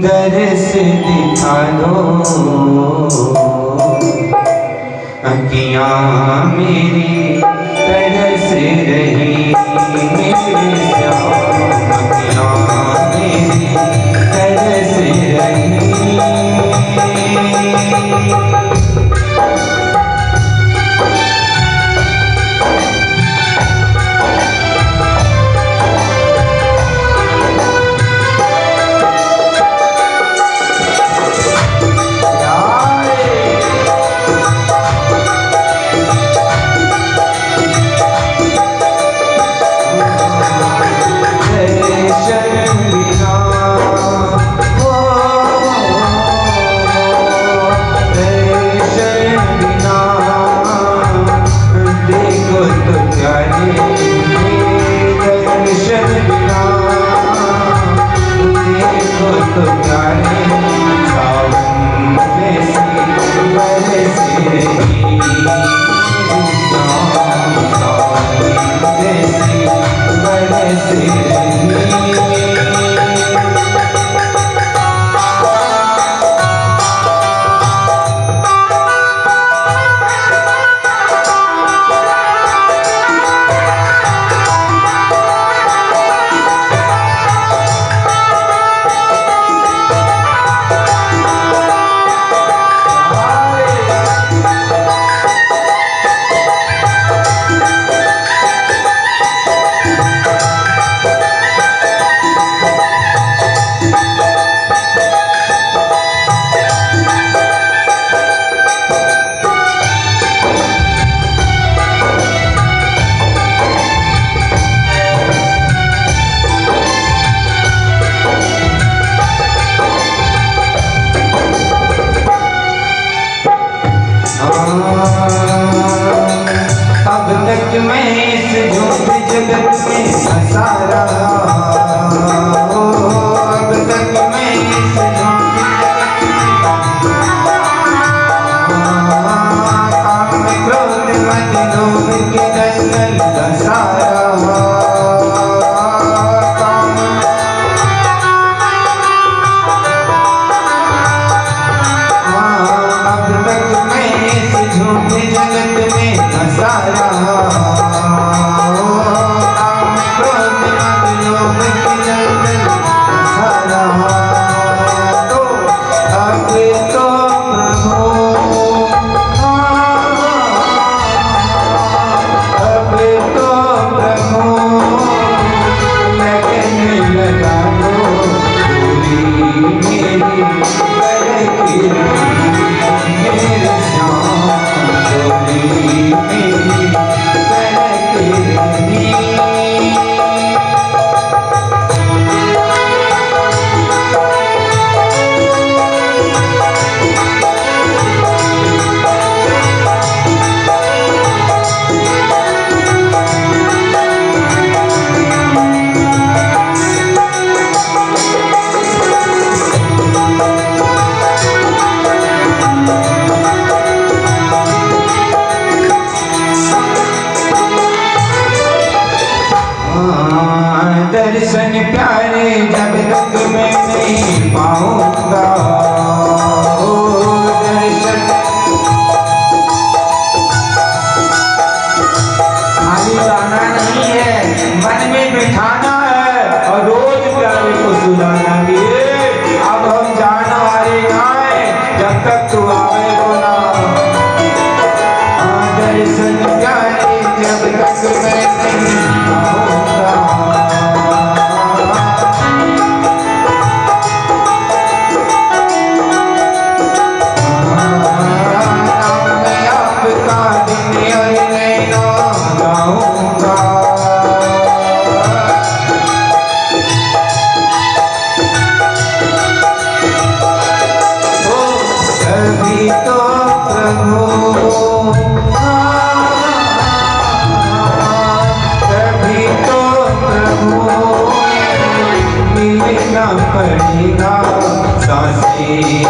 दर्श दिखा दो, अखियाँ मेरी तरस रही, मेरे श्याम अखियाँ मेरी तरस रही। मेरी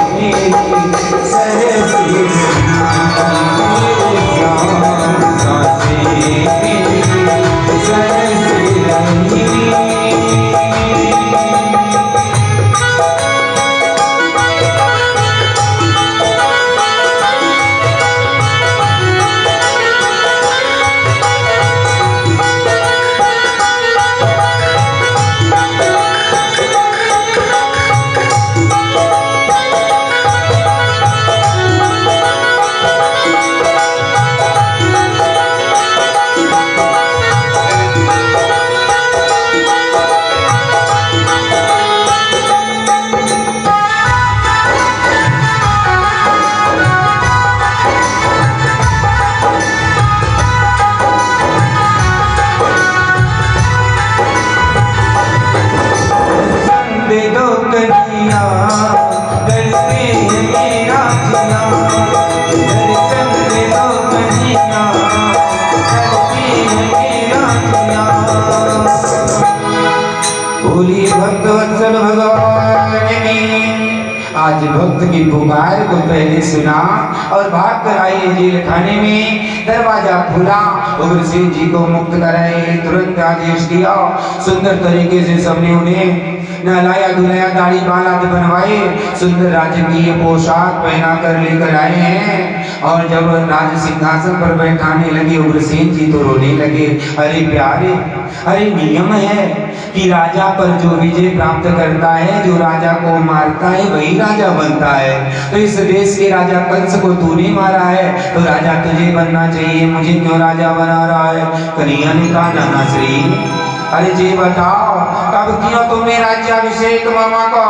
सहती आज भक्त की पुकार को पहले सुना और भाग कर आए जेल खाने में। दरवाजा खुला, उग्रसेन जी को मुक्त कराए, तुरंत आदेश दिया। सुंदर तरीके से सबने उन्हें नहलाया धुलाया, दाढ़ी बाल आदि बनवाए, सुंदर राजकीय पोशाक पहना कर लेकर आए हैं। और जब राज सिंहासन पर बैठाने लगे उग्रसेन जी तो रोने लगे। अरे प्यारे, अरे नियम है कि राजा पर जो विजय प्राप्त करता है, जो राजा को मारता है वही राजा बनता है। तो इस देश के राजा कंस को तूने मारा है तो राजा तुझे बनना चाहिए, मुझे क्यों राजा बना रहा है? कन्हैया ने कहा नाना श्री, अरे जी बताओ कब किया तुमने राज्याभिषेक मामा को?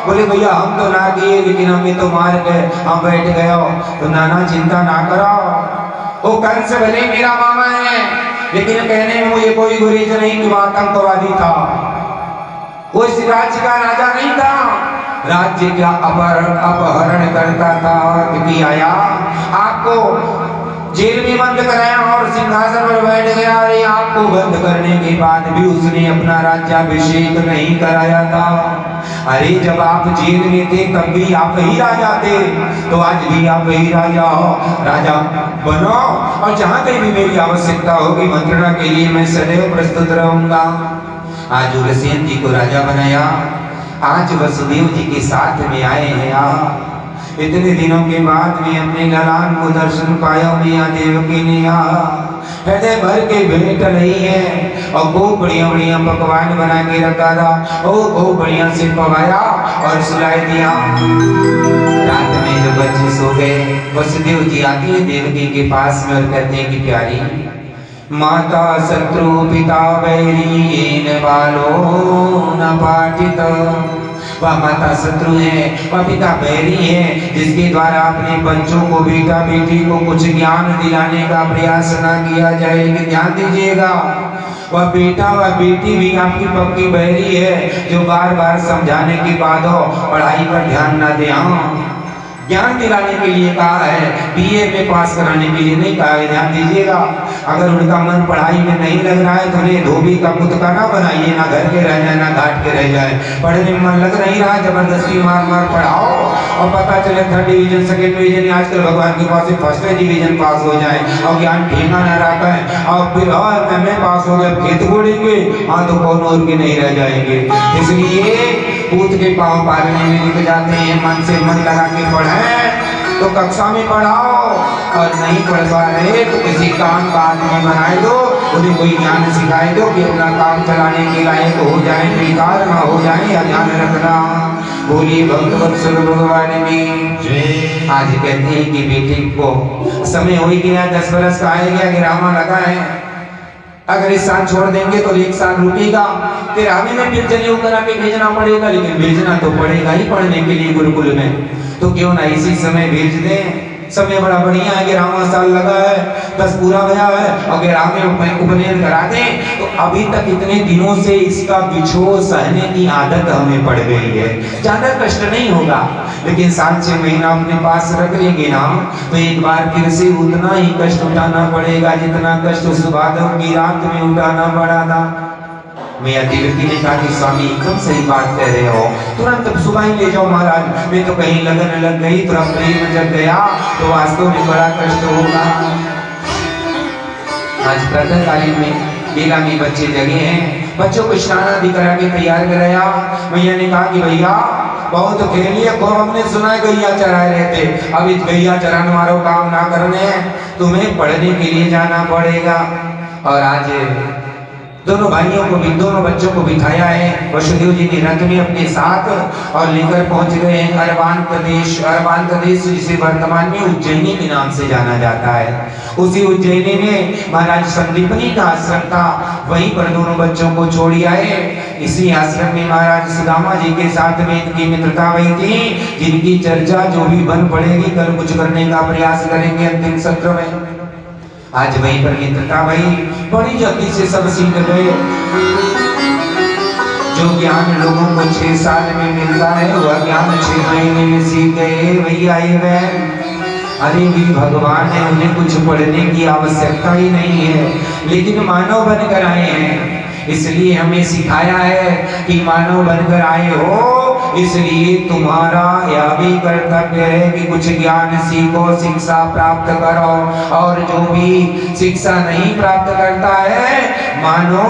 बोले भैया हम तो ना किए, लेकिन हमें तो मार गए, हम बैठ गए हो। तो नाना चिंता ना करो, वो कंस भले मेरा मामा है लेकिन कहने में मुझे कोई गुरेज नहीं कि वह आतंकवादी था। वो इस राज्य का राजा नहीं था, राज्य का अपहरण करता था। क्योंकि आया आपको जेल में बंद कराया और सिंहासन पर बैठ गया। अरे आपको बंद करने के बाद भी उसने अपना राज्याभिषेक नहीं कराया था। अरे जब आप जेल में थे तब भी आप ही राजा थे, तो आज भी आप ही राजा हो, राजा बनो। और जहां कहीं भी मेरी आवश्यकता होगी मंत्रणा के लिए मैं सदैव प्रस्तुत रहूंगा। आज उग्रसेन जी को राजा बनाया, आज वसुदेव जी के साथ में आए हैं। यहाँ इतने दिनों के बाद में अपने ललान को दर्शन पाया। मैया देवकी ने हृदय भर के भेंट रही है और खूब बढ़िया बढ़िया पकवान बना के रखा था। वो खूब बढ़िया से पकाया और सुलाई दिया। रात में जब बच्चे सो गए, वसुदेव जी आते हैं देवकी के पास में और कहते हैं कि प्यारी माता शत्रु पिता बैरी न बालो न पाठित। वह माता शत्रु है, वह पिता बैरी है, जिसके द्वारा अपने बच्चों को बेटा बेटी को कुछ ज्ञान दिलाने का प्रयास न किया जाए। लेकिन ध्यान दीजिएगा, वह बेटा वह बेटी भी आपकी पक्की बैरी है, जो बार बार समझाने के बाद हो पढ़ाई पर ध्यान न दे। ज्ञान दिलाने के लिए कहा है, बीए में पास कराने के लिए नहीं कहा है। ध्यान दीजिएगा, अगर उनका मन पढ़ाई में नहीं लग रहा है तो उन्हें धोबी का पुतका ना बनाइए, ना घर के रह जाए ना घाट के रह जाए। पढ़ने में मन लग नहीं रहा, जबरदस्ती मार मार पढ़ाओ और पता चले थर्ड डिवीजन सेकेंड डिवीजन, आजकल भगवान के पास फर्स्ट डिवीजन पास हो जाए और ज्ञान ठेका ना रखा है और फिर मैं पास हो गया खेत बोलेंगे, हाँ तो कौन और के नहीं रह जाएंगे। इसलिए पूत के पाँव पालने में निकल जाते हैं। मन से मन लगा के पढ़े तो कक्षा में पढ़ाओ और नहीं पढ़ पा रहे तो किसी काम का आदमी बनाए दो, उन्हें कोई ज्ञान सिखाए दो कि अपना काम चलाने के लायक हो जाए, बेकार ना हो जाए। या ध्यान रखना। बोलिए भक्तवत्सल भगवान की। आज कहते हैं कि बेटे को समय हो गया, 10 बरस का आ गया, गिरामा लगा है, अगर इस साल छोड़ देंगे तो 1 साल रुकेगा, फिर आगे में फिर जनेऊ करा के भेजना पड़ेगा। लेकिन भेजना तो पड़ेगा ही पढ़ने के लिए गुरुकुल में, तो क्यों ना इसी समय भेज दें। समय बड़ा बढ़िया है, 11वां साल लगा है, 10 पूरा गया है, और 11वें में उपनयन करा दें तो अभी तक इतने दिनों से इसका बिछोह सहने की आदत हमें पड़ गई है। ज्यादा कष्ट नहीं होगा, लेकिन 7-6 महीना अपने पास रख लेंगे ना तो एक बार फिर से उतना ही कष्ट उठाना पड़ेगा जितना कष्ट उस भादव की रात में उठाना पड़ा था। मैया देवकी ने कहा कि स्वामी एकदम सही बात कह रहे हो, तुरंत सुबह ही ले जाओ महाराज। मैं तो कहीं लगन लग गई, तुरंत प्रेम जग गया तो वास्तव में बड़ा कष्ट होगा। आज प्रातः कालीन में बेला में बच्चे जगे हैं, बच्चों को स्नान आदि करा के तैयार कराया। मैया ने कहा कि भैया बहुत खेल लिए, खूब हमने सुना है गैया चरा रहे थे, अब इस गैया चराने वालों काम ना करने, तुम्हें पढ़ने के लिए जाना पड़ेगा। और आज दोनों भाइयों को भी, दोनों बच्चों को बिठाया है वसुदेव जी ने रथ में अपने साथ और लेकर पहुंच गए हैं अरबान प्रदेश। अरबान प्रदेश जिसे वर्तमान में उज्जैनी के नाम से जाना जाता है। उसी उज्जैनी में महाराज संदीपनी का आश्रम था, वहीं पर दोनों बच्चों को छोड़ आए। इसी आश्रम में महाराज सुदामा जी के साथ में इनकी मित्रता हुई थी, जिनकी चर्चा जो भी बन पड़ेगी कल कुछ करने का प्रयास करेंगे अंतिम सत्र में। आज वहीं पर मित्रता भाई बड़ी जल्दी से सब सीख गए। जो ज्ञान लोगों को 6 साल में मिलता है वह ज्ञान 6 महीने में सीख गए। भैया आए बहन, अरे भी भगवान है, उन्हें कुछ पढ़ने की आवश्यकता ही नहीं है, लेकिन मानव बनकर आए हैं, इसलिए हमें सिखाया है कि मानव बनकर आए हो, इसलिए तुम्हारा यह भी कर्तव्य है कि कुछ ज्ञान सीखो, शिक्षा प्राप्त करो। और जो भी शिक्षा नहीं प्राप्त करता है, मानो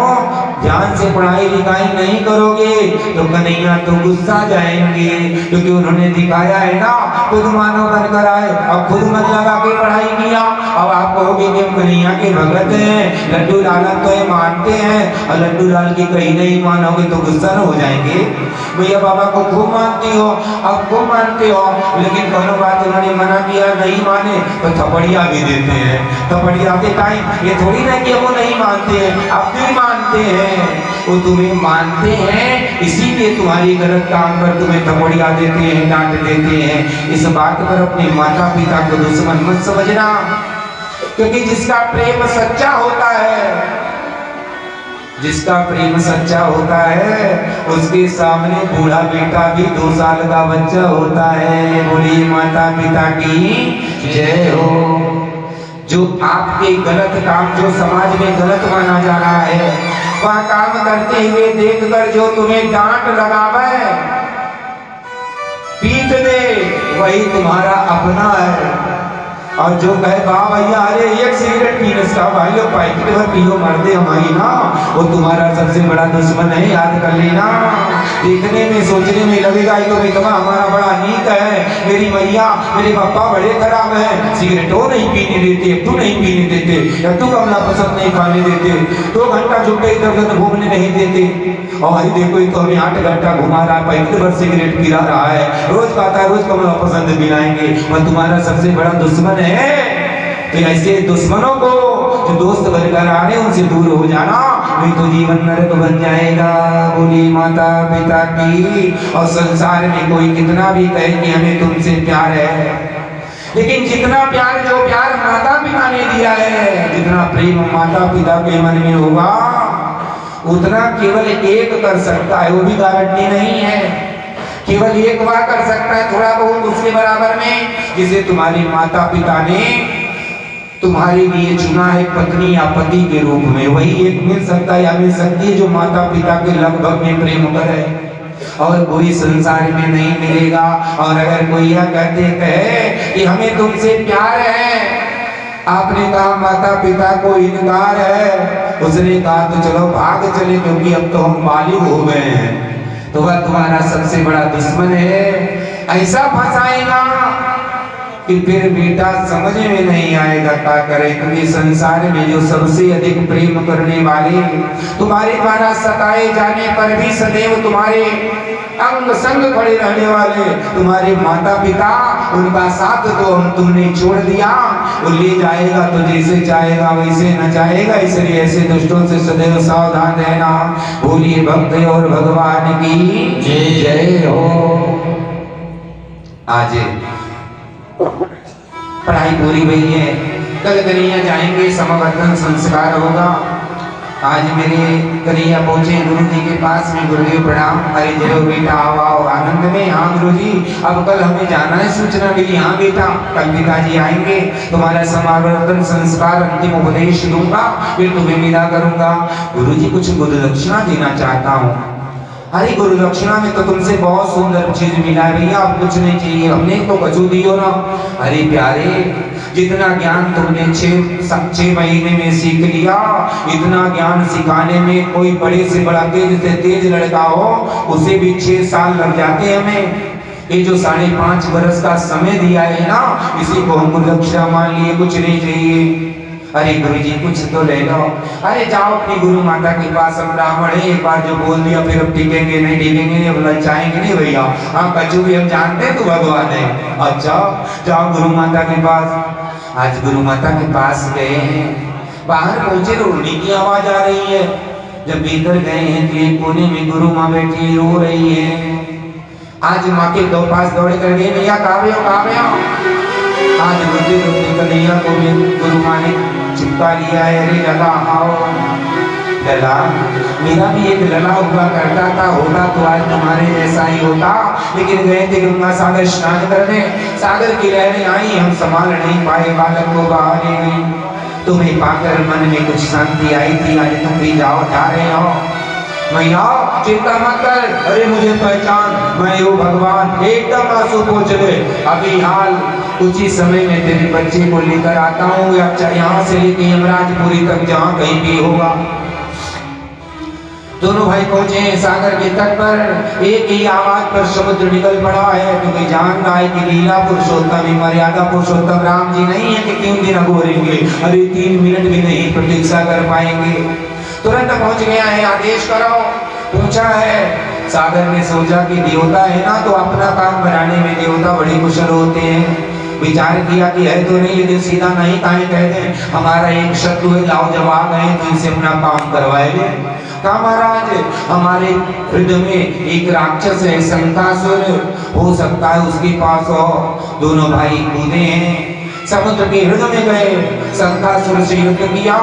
ध्यान से पढ़ाई लिखाई नहीं करोगे तो कन्हैया तो गुस्सा जाएंगे, क्योंकि उन्होंने दिखाया है ना, खुद मानव बनकर आए, अब खुद मन लगा के पढ़ाई किया। अब आप कहोगे कि हम कन्हैया के भगत हैं, लड्डू लाल तो ये मानते हैं, और लड्डू लाल की कहीं नहीं मानोगे तो गुस्सा न हो जाएंगे। भैया बाबा को खूब मानते हो, अब खूब मानते हो, लेकिन कोनो बात उन्होंने मना किया, नहीं माने तो थपड़िया भी देते हैं। थपड़िया के टाइम ये थोड़ी ना कि वो नहीं मानते हैं, अब भी मानते हैं, वो तुम्हें मानते हैं, इसीलिए तुम्हारी गलत काम पर तुम्हें थपड़िया देते हैं, डांट देते हैं। इस बात पर अपने माता पिता को दुश्मन मत समझना, क्योंकि जिसका प्रेम सच्चा होता है, जिसका प्रेम सच्चा होता है, उसके सामने बूढ़ा बेटा भी 2 साल का बच्चा होता है। बोलिए माता पिता की जय हो। जो आपके गलत काम, जो समाज में गलत माना जा रहा है, वह काम करते हुए देखकर जो तुम्हें डांट लगावे, पीट दे, वही तुम्हारा अपना है। और जो कहे वाह भैया अरे एक सिगरेट पीने का भाई लो, पैकेट भर पियो मर दे हमारी ना, वो तुम्हारा सबसे बड़ा दुश्मन है, याद कर लेना। देखने में सोचने में लगेगा ये तो बेटवा हमारा बड़ा नीक है, मेरी मैया मेरे पापा बड़े खराब हैं, सिगरेट वो नहीं पीने देते, तू नहीं पीने देते, या तू कमला पसंद नहीं खाने देते, 2 घंटा झुक के इधर उधर घूमने नहीं देते, और भाई देखो ये तो हमें 8 घंटा घुमा रहा है, पैकेट भर सिगरेट पी रहा है, रोज खाता है, रोज कमला पसंद पिलाएंगे, वह तुम्हारा सबसे बड़ा दुश्मन है। तो ऐसे दुश्मनों को जो दोस्त बनकर आ रहे उनसे दूर हो जाना, नहीं तो जीवन नरक बन जाएगा। बोली माता पिता की। और संसार में कोई कितना भी कहे कि हमें तुमसे प्यार है, लेकिन जितना प्यार, जो प्यार माता पिता ने दिया है, जितना प्रेम माता पिता के मन में होगा, उतना केवल एक कर सकता है, वो भी गारंटी नहीं है, केवल एक बार कर सकता है, थोड़ा बहुत उसके बराबर में, जिसे तुम्हारे माता पिता ने तुम्हारे लिए चुना है पत्नी या पति के रूप में, वही एक मिल सकता है या मिल सकती है जो माता पिता के लगभग में प्रेम करे, और कोई संसार में नहीं मिलेगा। और अगर कोई यह कहते कहे कि हमें तुमसे प्यार है, आपने कहा माता पिता को इनकार है, उसने कहा तो चलो भाग चले, क्योंकि अब तो हम बालिग हो गए हैं, तो वह तुम्हारा सबसे बड़ा दुश्मन है। ऐसा फंसाएगा कि फिर बेटा समझ में नहीं आएगा क्या करे, क्योंकि संसार में जो सबसे अधिक प्रेम करने वाले, तुम्हारे द्वारा सताए जाने पर भी सदैव तुम्हारे अंग संग खड़े रहने वाले तुम्हारे माता पिता, उनका साथ तो हम तुमने छोड़ दिया, वो ले जाएगा तो जैसे चाहेगा वैसे न चाहेगा, इसलिए ऐसे दुष्टों से सदैव सावधान रहना। बोलिए भक्त और भगवान की जय हो। आज पढ़ाई पूरी हुई है, कल कन्हैया जाएंगे, समावर्तन संस्कार होगा। आज मेरे कन्हैया पहुंचे गुरु जी के पास में। गुरुदेव प्रणाम। अरे जरो बेटा आओ आओ आनंद में। हाँ गुरु जी अब कल हमें जाना है, सूचना मिली। हाँ बेटा कल पिताजी आएंगे, तुम्हारा समावर्तन संस्कार अंतिम उपदेश दूंगा, फिर तुम्हें विदा करूंगा। गुरु जी कुछ गुरु दक्षिणा देना चाहता हूँ। अरे गुरु दक्षिणा में तो तुमसे बहुत सुंदर चीज मिला है भैया, अब कुछ नहीं चाहिए, हमने तो कछु दियो ना। अरे प्यारे जितना ज्ञान तुमने 6 महीने में सीख लिया, इतना ज्ञान सिखाने में कोई बड़े से बड़ा तेज से तेज लड़का हो उसे भी 6 साल लग जाते हमें। ये जो 5.5 बरस का समय दिया है ना, इसी को हम गुरु दक्षिणा मान लिए, कुछ नहीं चाहिए। अरे गुरु जी कुछ तो ले लो। अरे जाओ अपनी गुरु माता के पास, हम ब्राह्मण है, एक बार जो बोल दिया फिर अब टिकेंगे नहीं, टिकेंगे ललचाएंगे नहीं भैया। हाँ कछु भी हम जानते हैं तो भगवान है। अच्छा जाओ गुरु माता के पास। आज गुरु माता के पास गए हैं, बाहर पहुंचे रोने की आवाज आ रही है। जब भीतर गए हैं तो एक कोने में गुरु माँ बैठी रो रही है। आज माँ के दो पास दौड़े कर गए, भैया कहाँ गए हो? आज रोते रोते कन्हैया को गुरु माँ ने चिपका लिया है। अरे लला आओ। लला मेरा भी एक लला हुआ करता था, होता तो आज तुम्हारे जैसा ही होता, लेकिन गए थे गंगा सागर स्नान करने, सागर की लहरें आई, हम संभाल नहीं पाए, बालक को बहाने गई। तुम्हें पाकर मन में कुछ शांति आई थी, आज तुम भी जा रहे हो। मैया चिंता मत कर, अरे मुझे पहचान, मैं हूँ भगवान, एकदम आंसू पोंछ ले। अभी हाल कुछ ही समय में तेरे बच्चे को लेकर आता हूँ, यहाँ से लेके यमराजपुरी तक जहाँ कहीं भी होगा। दोनों भाई पहुंचे सागर के तट पर। एक ही आवाज पर समुद्र निकल पड़ा है, क्योंकि जान रहा है कि लीला पुरुषोत्तम मर्यादा पुरुषोत्तम राम जी नहीं है कि 3 दिन अघोरेंगे। अरे 3 मिनट भी नहीं प्रतीक्षा कर पाएंगे। तुरंत पहुंच गया है, आदेश करो। पूछा है सागर ने सोचा कि देवता है ना, तो अपना काम बनाने में देवता बड़े कुशल होते हैं। विचार किया कि है तो नहीं, लेकिन सीधा नहीं काहे कहते हैं, हमारा एक शत्रु है, लाओ जवाब है तो इनसे अपना काम करवाएंगे। कहा महाराज हमारे हृदय में एक राक्षस है, शंकासुर, हो सकता है उसके पास हो। दोनों भाई कूदे हैं, समुद्र के हृदय में गए, शंकासुर से युद्ध किया,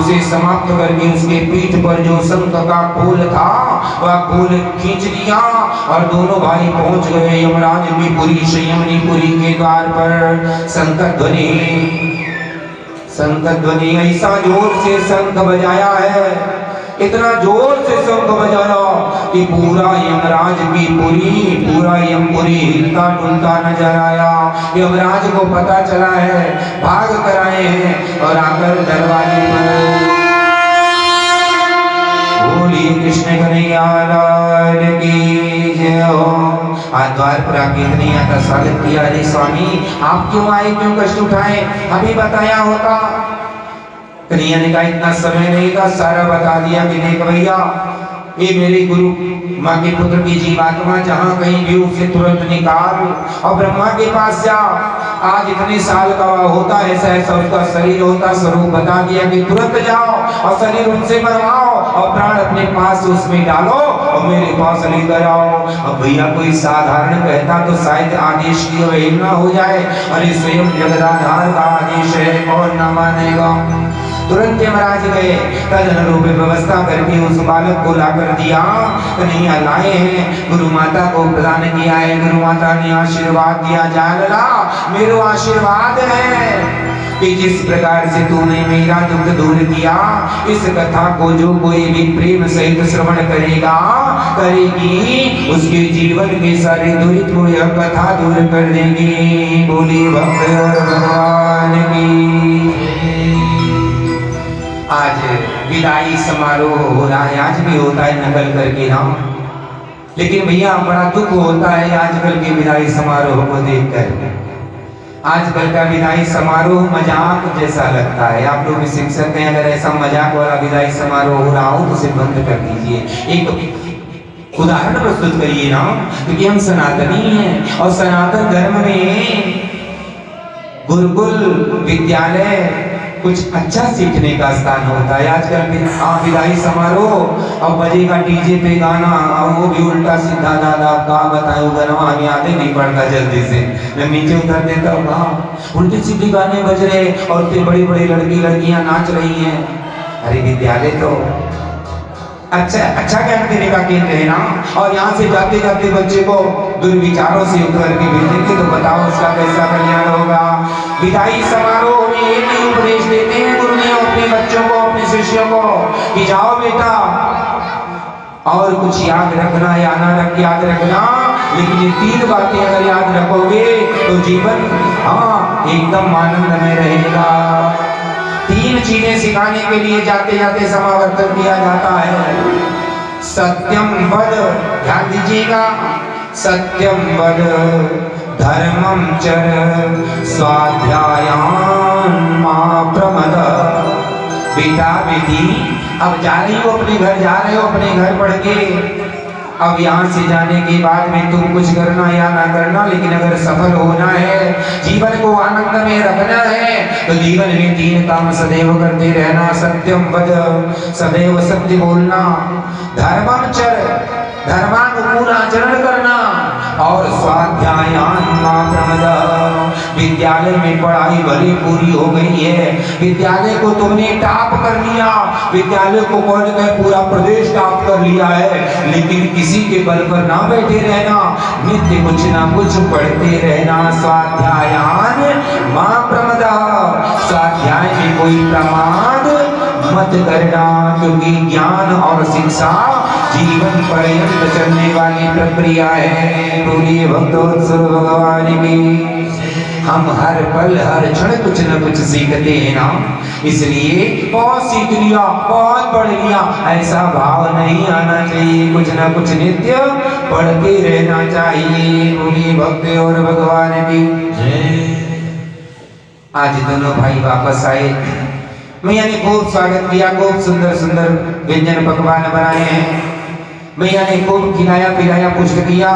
उसे समाप्त करके उसके पीठ पर जो शंख का फूल था वह फूल खींच लिया, और दोनों भाई पहुंच गए यमराज की पुरी संयमनीपुरी के द्वार पर। शंख ध्वनि ऐसा जोर से शंख बजाया है, इतना जोर से शंख बजाया कि पूरा यमराज की पुरी, पूरा यमपुरी हिलता डुलता नजर आया। यमराज को पता चला है, भाग कर आए हैं और आकर दरवाजे पर बोलिए कृष्ण कन्हैया लाल की जय हो। आज द्वार पर आके कन्हैया का स्वागत किया। अरे स्वामी आप क्यों आए, क्यों कष्ट उठाए, अभी बताया होता। कन्हैया ने कहा इतना समय नहीं था, सारा बता दिया कि देख भैया ये मेरे गुरु माँ के पुत्र की जीवात्मा जहाँ कहीं भी उसे तुरंत निकाल और ब्रह्मा के पास जा। आज इतने साल का होता है, ऐसा उसका शरीर होता, स्वरूप बता दिया कि तुरंत जाओ और शरीर उनसे मरवाओ और प्राण अपने पास उसमें डालो और मेरे पास लेकर आओ। अब भैया कोई साधारण कहता तो शायद आदेश की अवहेलना हो जाए, अरे स्वयं जगदाधार का आदेश है, कौन न मानेगा। तुरंत यमराज गए, तदनुरूप व्यवस्था करके उस बालक को लाकर दिया। कन्हैया लाए हैं, गुरु माता को प्रदान किया है। गुरु माता ने आशीर्वाद दिया, जानला मेरा आशीर्वाद है कि जिस प्रकार से तूने मेरा दुख दूर किया, इस कथा को जो कोई भी प्रेम सहित श्रवण करेगा करेगी, उसके जीवन के सारे दुरित को यह कथा दूर कर देगी। बोली भक्त और भगवान की। आज विदाई समारोह हो रहा है, आज भी होता है नकल करके ना, लेकिन भैया बड़ा दुख होता है आजकल के विदाई समारोह को देखकर। आजकल का विदाई समारोह मजाक जैसा लगता है। आप लोग शिक्षक हैं, अगर ऐसा मजाक वाला विदाई समारोह हो रहा हो तो उसे बंद कर दीजिए। एक उदाहरण प्रस्तुत करिए ना, क्योंकि हम सनातनी हैं और सनातन धर्म में गुरुकुल विद्यालय कुछ अच्छा सीखने का स्थान होता है। आजकल विदाई समारोह और बजेगा डीजे पे गाना, और वो भी उल्टा सीधा। दादा का बताए गाना हमें आते नहीं पड़ता, जल्दी से मैं नीचे उतर देता हूँ। कहाँ उल्टी सीधी गाने बज रहे और फिर बड़ी बड़ी लड़कियां नाच रही हैं। अरे विद्यालय तो अच्छा ज्ञान देने का केंद्र है ना। और यहाँ से जाते जाते बच्चे को दुर्विचारों से उतर के भेजेंगे तो बताओ उसका कैसा कल्याण होगा। विदाई समारोह में एक ही उपदेश देते हैं गुरुदेव अपने बच्चों को, अपने शिष्यों को कि जाओ बेटा और कुछ याद रखना या ना रख याद रखना, लेकिन ये 3 बातें अगर याद रखोगे तो जीवन एकदम आनंद में रहेगा। 3 चीजें सिखाने के लिए जाते जाते समावर्तन किया जाता है। सत्यम वद, ध्यान दीजिएगा, सत्यम वद, धर्मम चर, स्वाध्यायान मा प्रमद। बेटा बेटी अब जा रही हो अपने घर, जा रहे हो अपने घर पढ़ के, अब यहाँ से जाने के बाद में तुम कुछ करना या ना करना, लेकिन अगर सफल होना है, जीवन को आनंद में रखना है, तो जीवन में 3 काम सदैव करते रहना। सत्यम वद, सदैव सत्य बोलना, धर्मम चर, धर्मानुकूल आचरण करना, और स्वाध्यायान मा प्रमद। विद्यालय में पढ़ाई भले पूरी हो गई है, विद्यालय को तुमने टॉप कर लिया, विद्यालय को कौन कहे पूरा प्रदेश टॉप कर लिया है, लेकिन किसी के बल पर ना बैठे रहना, नित्य कुछ ना कुछ पढ़ते रहना। स्वाध्यायान मा प्रमद, स्वाध्याय में कोई प्रमाद मत करना, क्योंकि ज्ञान और शिक्षा जीवन पर्यंत चलने वाली प्रक्रिया है। बोलिए भक्तवत्सल भगवान की। हम हर पल हर क्षण कुछ न कुछ सीखते हैं ना, इसलिए बहुत सीख लिया, बहुत पढ़ लिया, ऐसा भाव नहीं आना चाहिए। कुछ न कुछ नित्य पढ़ते रहना चाहिए। बोलिए भक्ति और भगवान की जय। आज दोनों भाई वापस आए, मैया ने खूब स्वागत किया, खूब सुंदर सुंदर व्यंजन पकवान बनाए हैं। मैया ने खूब खिलाया पिलाया, पुष्ट किया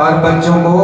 और बच्चों को